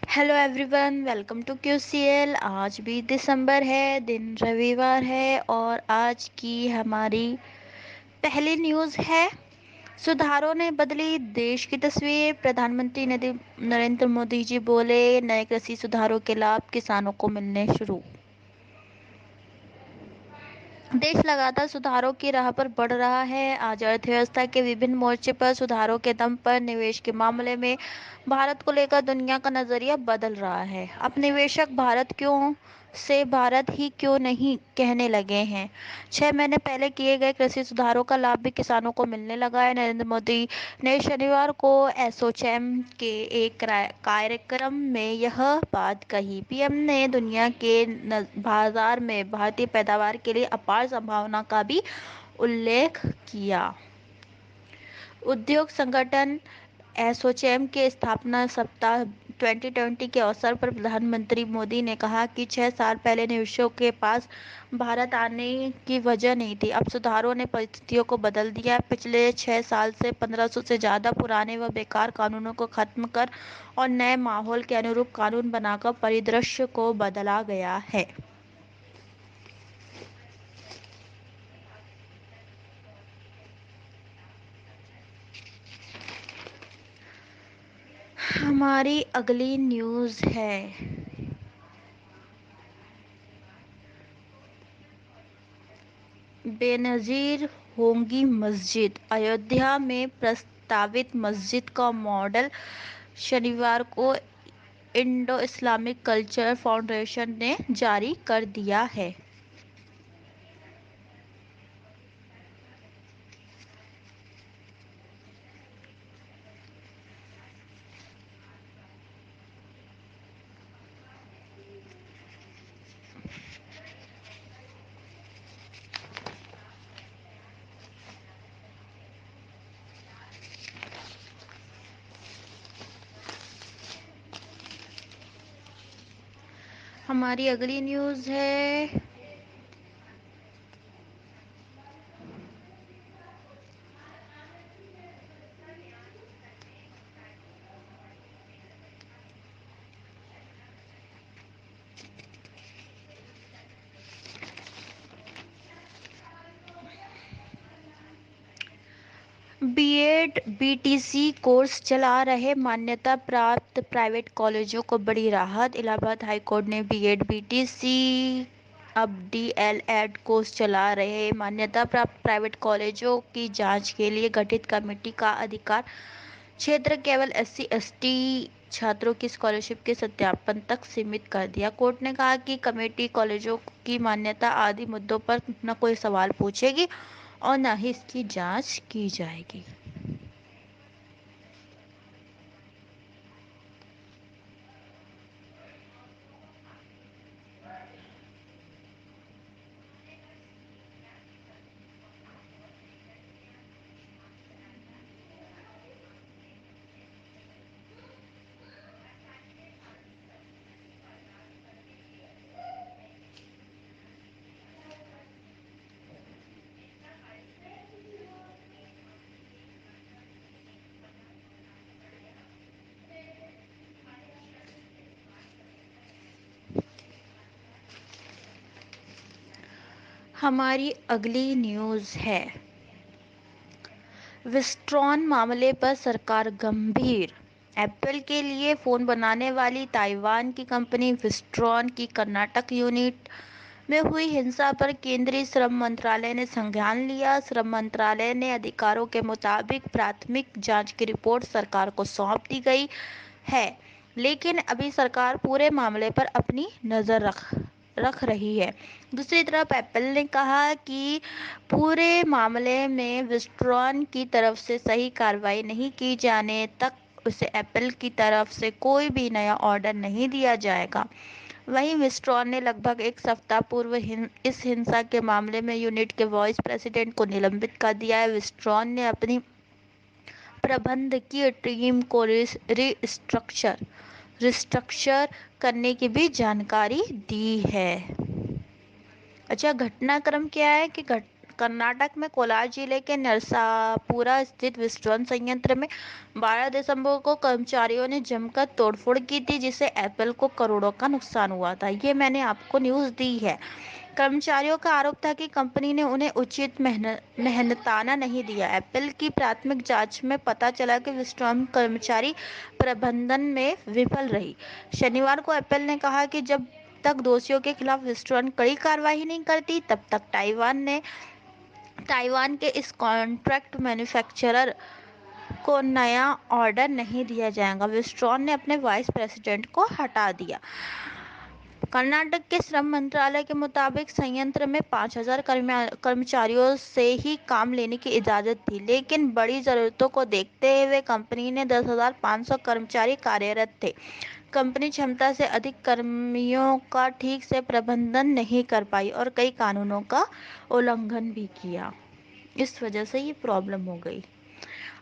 Hello everyone, welcome to QCL। आज 20 दिसंबर है, दिन रविवार है और आज की हमारी पहली न्यूज़ है। सुधारों ने बदली देश की तस्वीर। प्रधानमंत्री नरेंद्र मोदी जी बोले, नए कृषि सुधारों के लाभ किसानों को मिलने शुरू। देश लगातार सुधारों की राह पर बढ़ रहा है। आज अर्थव्यवस्था के विभिन्न मोर्चे पर सुधारों के दम पर निवेश के मामले में भारत को लेकर दुनिया का नजरिया बदल रहा है। अब निवेशक भारत ही क्यों नहीं कहने लगे हैं। 6 महीने पहले किए गए कृषि सुधारों का लाभ भी किसानों को मिलने लगा है। नरेंद्र मोदी ने शनिवार को एसोचैम के एक कार्यक्रम में यह बात कही। पीएम ने दुनिया के बाजार में भारतीय पैदावार के लिए अपार संभावना का भी उल्लेख किया। उद्योग संगठन एसोचैम के स्थापना सप्ताह 2020 के अवसर पर प्रधानमंत्री मोदी ने कहा कि 6 साल पहले निवेशकों के पास भारत आने की वजह नहीं थी। अब सुधारों ने परिस्थितियों को बदल दिया। पिछले 6 साल से 1500 से ज़्यादा पुराने व बेकार कानूनों को खत्म कर और नए माहौल के अनुरूप कानून बनाकर परिदृश्य को बदला गया है। हमारी अगली न्यूज़ है। बेनज़ीर होंगी मस्जिद। अयोध्या में प्रस्तावित मस्जिद का मॉडल शनिवार को इंडो इस्लामिक कल्चर फाउंडेशन ने जारी कर दिया है। हमारी अगली न्यूज़ है। बीएड बीटीसी कोर्स चला रहे मान्यता प्राप्त प्राइवेट कॉलेजों को बड़ी राहत। इलाहाबाद हाईकोर्ट ने बीएड बीटीसी अब डीएलएड कोर्स चला रहे मान्यता प्राप्त प्राइवेट कॉलेजों की जांच के लिए गठित कमेटी का अधिकार क्षेत्र केवल SC/ST छात्रों की स्कॉलरशिप के सत्यापन तक सीमित कर दिया। कोर्ट ने कहा कि कमेटी कॉलेजों की मान्यता आदि मुद्दों पर न कोई सवाल पूछेगी और न ही इसकी जांच की जाएगी। हमारी अगली न्यूज़ है। विस्ट्रॉन मामले पर सरकार गंभीर। एप्पल के लिए फ़ोन बनाने वाली ताइवान की कंपनी विस्ट्रॉन की कर्नाटक यूनिट में हुई हिंसा पर केंद्रीय श्रम मंत्रालय ने संज्ञान लिया। श्रम मंत्रालय ने अधिकारों के मुताबिक प्राथमिक जांच की रिपोर्ट सरकार को सौंप दी गई है, लेकिन अभी सरकार पूरे मामले पर अपनी नज़र रख रही है। दूसरी तरफ एप्पल ने कहा कि पूरे मामले में विस्ट्रॉन की तरफ से सही कार्रवाई नहीं की जाने तक उसे एप्पल की तरफ से कोई भी नया ऑर्डर नहीं दिया जाएगा। वहीं विस्ट्रॉन ने लगभग एक सप्ताह पूर्व इस हिंसा के मामले में यूनिट के वाइस प्रेसिडेंट को निलंबित कर दिया है। विस्ट्रॉन ने अपनी प्रबंधकीय टीम को रिस्ट्रक्चर करने की भी जानकारी दी है। अच्छा, घटनाक्रम क्या है कि कर्नाटक में कोलार जिले के नरसापुरा स्थित विस्टर्न संयंत्र में 12 दिसंबर को कर्मचारियों ने जमकर तोड़फोड़ की थी, जिससे एप्पल को करोड़ों का नुकसान हुआ था। ये मैंने आपको न्यूज़ दी है। कर्मचारियों का आरोप था कि कंपनी ने उन्हें उचित मेहनताना नहीं दिया। एप्पल की प्राथमिक जांच में पता चला कि विस्टर्न कर्मचारी प्रबंधन में विफल रही। शनिवार को एप्पल ने कहा कि जब तक दोषियों के खिलाफ विस्टर्न कड़ी कार्रवाई नहीं करती, तब तक ताइवान के इस कॉन्ट्रैक्ट मैन्युफैक्चरर को नया ऑर्डर नहीं दिया जाएगा। विस्टर्न ने अपने वाइस प्रेसिडेंट को हटा दिया। कर्नाटक के श्रम मंत्रालय के मुताबिक संयंत्र में 5,000 कर्मचारियों से ही काम लेने की इजाजत थी, लेकिन बड़ी जरूरतों को देखते हुए कंपनी ने 10,500 कर्मचारी कार्यरत थे। कंपनी क्षमता से अधिक कर्मियों का ठीक से प्रबंधन नहीं कर पाई और कई कानूनों का उल्लंघन भी किया। इस वजह से ये प्रॉब्लम हो गई।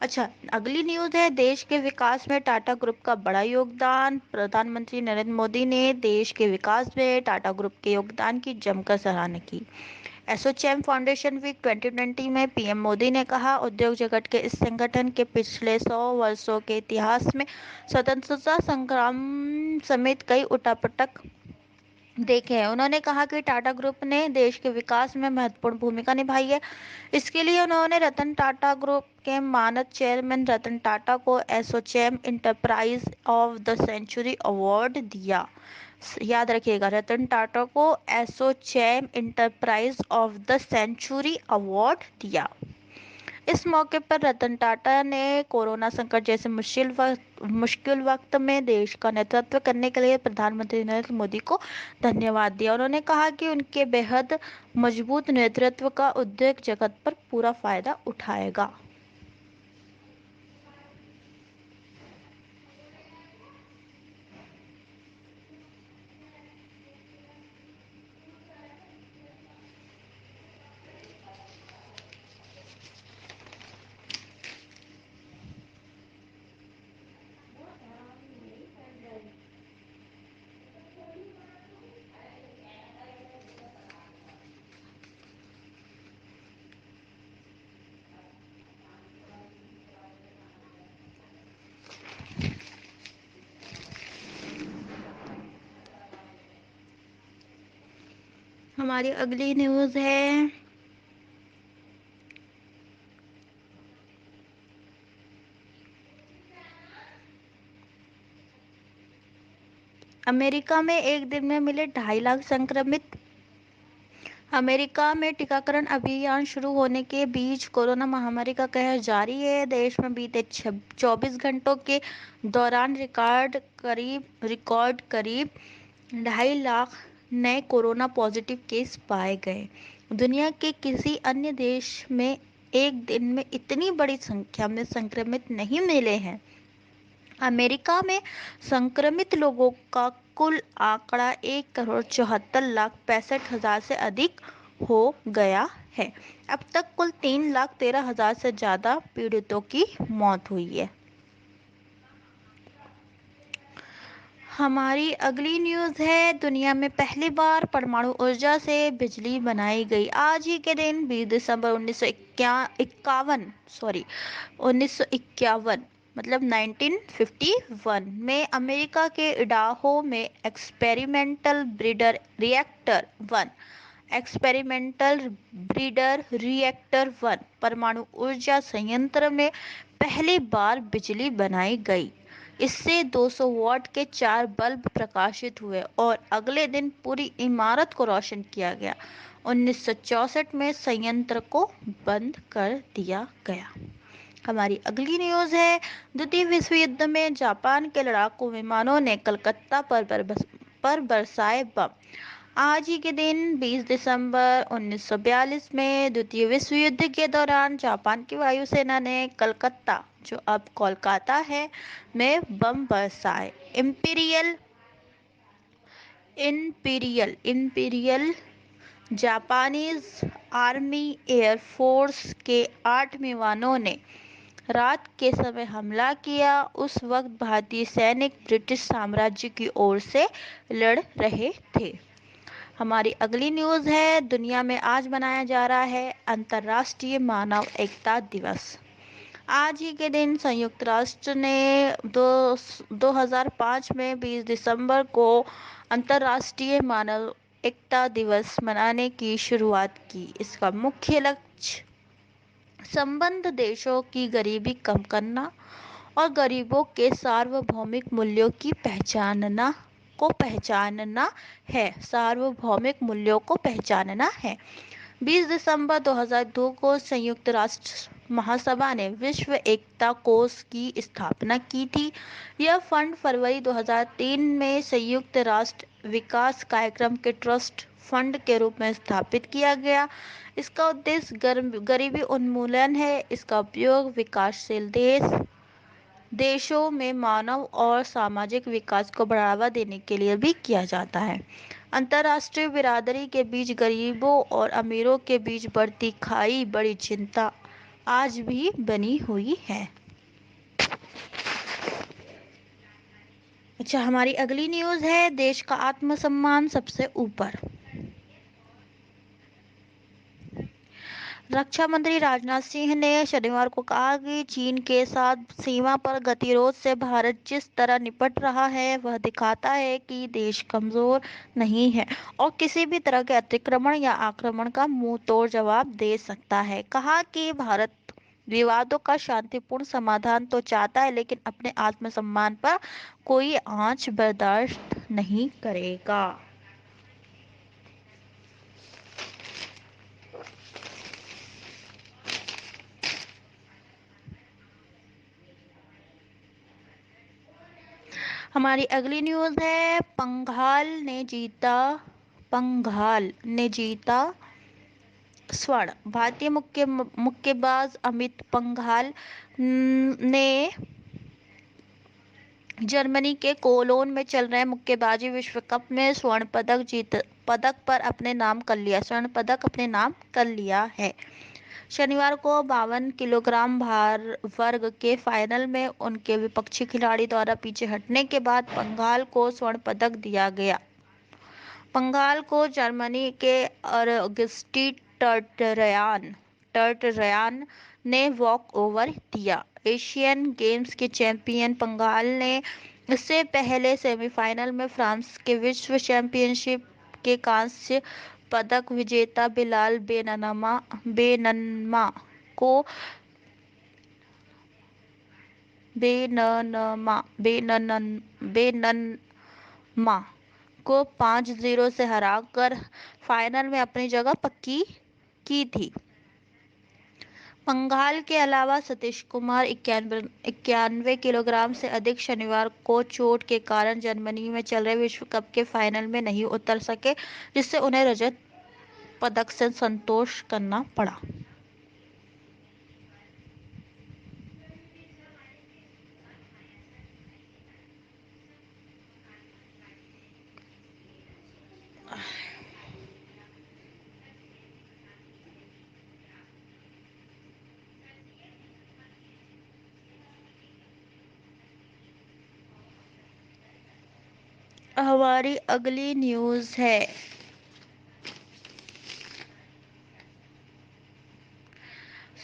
अच्छा, अगली न्यूज़ है देश के विकास में टाटा ग्रुप का बड़ा योगदान। प्रधानमंत्री नरेंद्र मोदी ने देश के विकास में टाटा ग्रुप के योगदान की जमकर सराहना की। एसोचैम फाउंडेशन वीक 2020 में पीएम मोदी ने कहा, उद्योग जगत के इस संगठन के पिछले 100 वर्षों के इतिहास में स्वतंत्रता संग्राम समेत कई उठापटक देखे हैं। उन्होंने कहा कि टाटा ग्रुप ने देश के विकास में महत्वपूर्ण भूमिका निभाई है। इसके लिए उन्होंने रतन टाटा ग्रुप के मानद चेयरमैन रतन टाटा को ASSOCHAM enterprise of the century award दिया। याद रखिएगा, रतन टाटा को ASSOCHAM enterprise of the century award दिया। इस मौके पर रतन टाटा ने कोरोना संकट जैसे मुश्किल वक्त में देश का नेतृत्व करने के लिए प्रधानमंत्री नरेंद्र मोदी को धन्यवाद दिया। उन्होंने कहा कि उनके बेहद मजबूत नेतृत्व का उद्योग जगत पर पूरा फायदा उठाएगा। हमारी अगली न्यूज़ है अमेरिका में एक दिन में मिले 2.5 लाख संक्रमित। अमेरिका में टीकाकरण अभियान शुरू होने के बीच कोरोना महामारी का कहर जारी है। देश में बीते 24 घंटों के दौरान रिकॉर्ड करीब 2.5 लाख नए कोरोना पॉजिटिव केस पाए गए। दुनिया के किसी अन्य देश में एक दिन में इतनी बड़ी संख्या में संक्रमित नहीं मिले हैं। अमेरिका में संक्रमित लोगों का कुल आंकड़ा 1,74,65,000 से अधिक हो गया है। अब तक कुल 3,13,000 से ज्यादा पीड़ितों की मौत हुई है। हमारी अगली न्यूज़ है दुनिया में पहली बार परमाणु ऊर्जा से बिजली बनाई गई। आज ही के दिन 20 दिसंबर 1951 मतलब 1951 में अमेरिका के इडाहो में एक्सपेरिमेंटल रिएक्टर 1 परमाणु ऊर्जा संयंत्र में पहली बार बिजली बनाई गई। इससे 200 वॉट के 4 बल्ब प्रकाशित हुए और अगले दिन पूरी इमारत को रोशन किया गया। 1964 में संयंत्र को बंद कर दिया गया। हमारी अगली न्यूज़ है द्वितीय विश्व युद्ध में जापान के लड़ाकू विमानों ने कलकत्ता पर बरसाए बम। आज ही के दिन 20 दिसंबर 1942 में द्वितीय विश्व युद्ध के दौरान जापान की वायुसेना ने कलकत्ता, जो अब कोलकाता है, में बम बरसाए। इंपीरियल जापानीज आर्मी एयरफोर्स के 8 विमानों ने रात के समय हमला किया। उस वक्त भारतीय सैनिक ब्रिटिश साम्राज्य की ओर से लड़ रहे थे। हमारी अगली न्यूज़ है, दुनिया में आज मनाया जा रहा है अंतर्राष्ट्रीय मानव एकता दिवस। आज ही के दिन संयुक्त राष्ट्र ने 2005 में 20 दिसंबर को अंतर्राष्ट्रीय मानव एकता दिवस मनाने की शुरुआत की। इसका मुख्य लक्ष्य संबद्ध देशों की गरीबी कम करना और गरीबों के सार्वभौमिक मूल्यों की पहचानना है। सार्वभौमिक मूल्यों को पहचानना है। 20 दिसंबर 2002 को संयुक्त राष्ट्र महासभा ने विश्व एकता कोष की स्थापना की थी। यह फंड फरवरी 2003 में संयुक्त राष्ट्र विकास कार्यक्रम के ट्रस्ट फंड के रूप में स्थापित किया गया। इसका उद्देश्य गरीबी उन्मूलन है। इसका उपयोग विकासशील देशों में मानव और सामाजिक विकास को बढ़ावा देने के लिए भी किया जाता है। अंतर्राष्ट्रीय बिरादरी के बीच गरीबों और अमीरों के बीच बढ़ती खाई बड़ी चिंता आज भी बनी हुई है। अच्छा, हमारी अगली न्यूज़ है, देश का आत्मसम्मान सबसे ऊपर। रक्षा मंत्री राजनाथ सिंह ने शनिवार को कहा कि चीन के साथ सीमा पर गतिरोध से भारत जिस तरह निपट रहा है वह दिखाता है कि देश कमजोर नहीं है और किसी भी तरह के अतिक्रमण या आक्रमण का मुंह तोड़ जवाब दे सकता है। कहा कि भारत विवादों का शांतिपूर्ण समाधान तो चाहता है, लेकिन अपने आत्मसम्मान पर कोई आंच बर्दाश्त नहीं करेगा। हमारी अगली न्यूज़ है, पंघाल ने जीता स्वर्ण। भारतीय मुक्केबाज अमित पंघाल ने जर्मनी के कोलोन में चल रहे मुक्केबाजी विश्व कप में स्वर्ण पदक अपने नाम कर लिया है। शनिवार को 52 किलोग्राम भार वर्ग के फाइनल में उनके विपक्षी खिलाड़ी द्वारा पीछे हटने के बाद पंघाल को स्वर्ण पदक दिया गया। पंघाल को जर्मनी के ऑगस्टी टर्टरयान ने वॉक ओवर दिया। एशियन गेम्स के चैंपियन पंघाल ने इससे पहले सेमीफाइनल में फ्रांस के विश्व चैंपियनशिप के कांस्य पदक विजेता बिलाल बेननमा को 5-0 से हराकर फाइनल में अपनी जगह पक्की की थी। पंघाल के अलावा सतीश कुमार 91 किलोग्राम से अधिक शनिवार को चोट के कारण जर्मनी में चल रहे विश्व कप के फाइनल में नहीं उतर सके, जिससे उन्हें रजत पदक से संतोष करना पड़ा। हमारी अगली न्यूज़ है,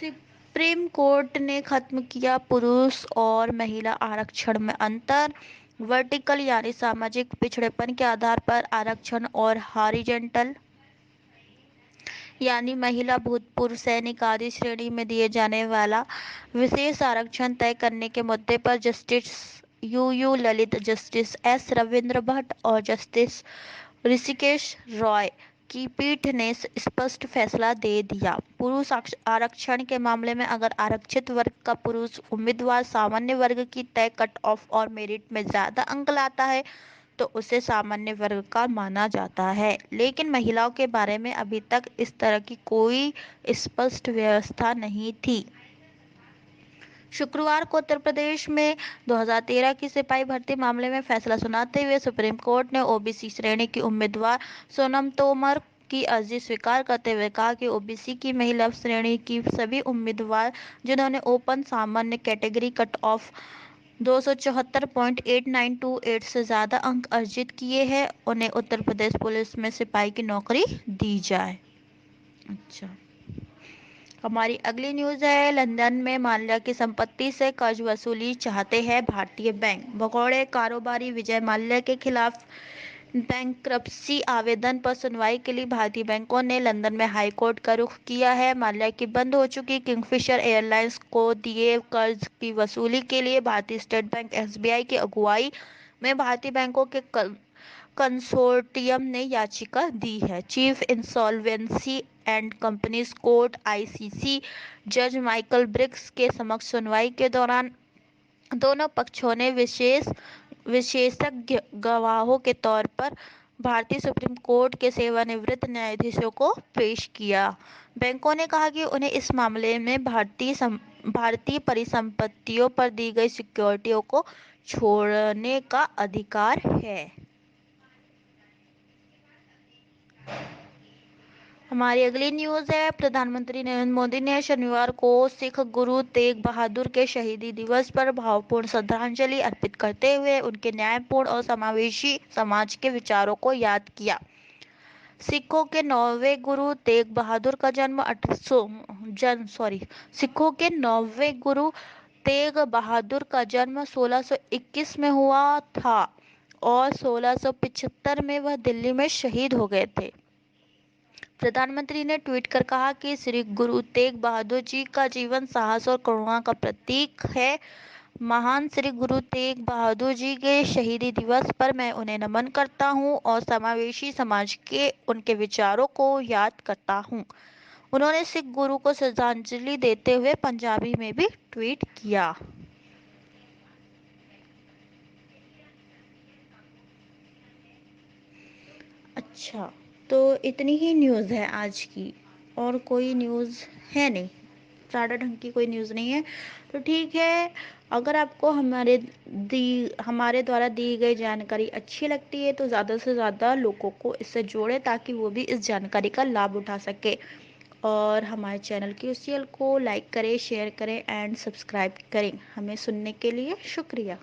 सुप्रीम कोर्ट ने खत्म किया पुरुष और महिला आरक्षण में अंतर। वर्टिकल यानी सामाजिक पिछड़ेपन के आधार पर आरक्षण और हॉरिजॉन्टल यानी महिला, भूतपूर्व सैनिक आदि श्रेणी में दिए जाने वाला विशेष आरक्षण तय करने के मुद्दे पर justice U Lalit, justice S Ravindra Bhatt और जस्टिस ऋषिकेश रॉय की पीठ ने स्पष्ट फैसला दे दिया। पुरुष आरक्षण के मामले में अगर आरक्षित वर्ग का पुरुष उम्मीदवार सामान्य वर्ग की तय कट ऑफ और मेरिट में ज्यादा अंक लाता है तो उसे सामान्य वर्ग का माना जाता है, लेकिन महिलाओं के बारे में अभी तक इस तरह की कोई स्पष्ट व्यवस्था नहीं थी। शुक्रवार को उत्तर प्रदेश में 2013 की सिपाही भर्ती मामले में फैसला सुनाते हुए सुप्रीम कोर्ट ने ओबीसी श्रेणी की उम्मीदवार सोनम तोमर की अर्जी स्वीकार करते हुए कहा कि ओबीसी की महिला श्रेणी की सभी उम्मीदवार जिन्होंने ओपन सामान्य कैटेगरी कट ऑफ 274.8928 से ज़्यादा अंक अर्जित किए हैं, उन्हें उत्तर प्रदेश पुलिस में सिपाही की नौकरी दी जाए। अच्छा, हमारी अगली न्यूज़ है, लंदन में माल्या की संपत्ति से कर्ज वसूली चाहते हैं भारतीय बैंक। भगोड़े कारोबारी विजय माल्या के खिलाफ बैंक्रप्सी आवेदन पर सुनवाई के लिए भारतीय बैंकों ने लंदन में हाई कोर्ट का रुख किया है। माल्या की बंद हो चुकी किंगफिशर एयरलाइंस को दिए कर्ज की वसूली के लिए भारतीय स्टेट बैंक एसबीआई की अगुवाई में भारतीय बैंकों के कंसोर्टियम ने याचिका दी है। Chief insolvency and companies court ICC जज माइकल ब्रिक्स के समक्ष सुनवाई के दौरान दोनों पक्षों ने विशेषज्ञ गवाहों के तौर पर भारतीय सुप्रीम कोर्ट के सेवानिवृत्त न्यायाधीशों को पेश किया। बैंकों ने कहा कि उन्हें इस मामले में भारतीय परिसंपत्तियों पर दी गई सिक्योरिटियों को छोड़ने का अधिकार है। हमारी अगली न्यूज़ है, प्रधानमंत्री नरेंद्र मोदी ने शनिवार को सिख गुरु तेग बहादुर के शहीदी दिवस पर भावपूर्ण श्रद्धांजलि अर्पित करते हुए उनके न्यायपूर्ण और समावेशी समाज के विचारों को याद किया। सिखों के नौवें गुरु तेग बहादुर का सिखों के 9वें गुरु तेग बहादुर का जन्म 1621 में हुआ था और 1675 में वह दिल्ली में शहीद हो गए थे। प्रधानमंत्री ने ट्वीट कर कहा कि श्री गुरु तेग बहादुर जी का जीवन साहस और करुणा का प्रतीक है। महान श्री गुरु तेग बहादुर जी के शहीदी दिवस पर मैं उन्हें नमन करता हूं और समावेशी समाज के उनके विचारों को याद करता हूं। उन्होंने सिख गुरु को श्रद्धांजलि देते हुए पंजाबी में भी ट्वीट किया। अच्छा, तो इतनी ही न्यूज़ है आज की, और कोई न्यूज़ है नहीं, ज़्यादा ढंग की कोई न्यूज़ नहीं है। तो ठीक है, अगर आपको हमारे द्वारा दी गई जानकारी अच्छी लगती है तो ज़्यादा से ज़्यादा लोगों को इससे जोड़ें ताकि वो भी इस जानकारी का लाभ उठा सके। और हमारे चैनल QCL को लाइक करें, शेयर करें एंड सब्सक्राइब करें। हमें सुनने के लिए शुक्रिया।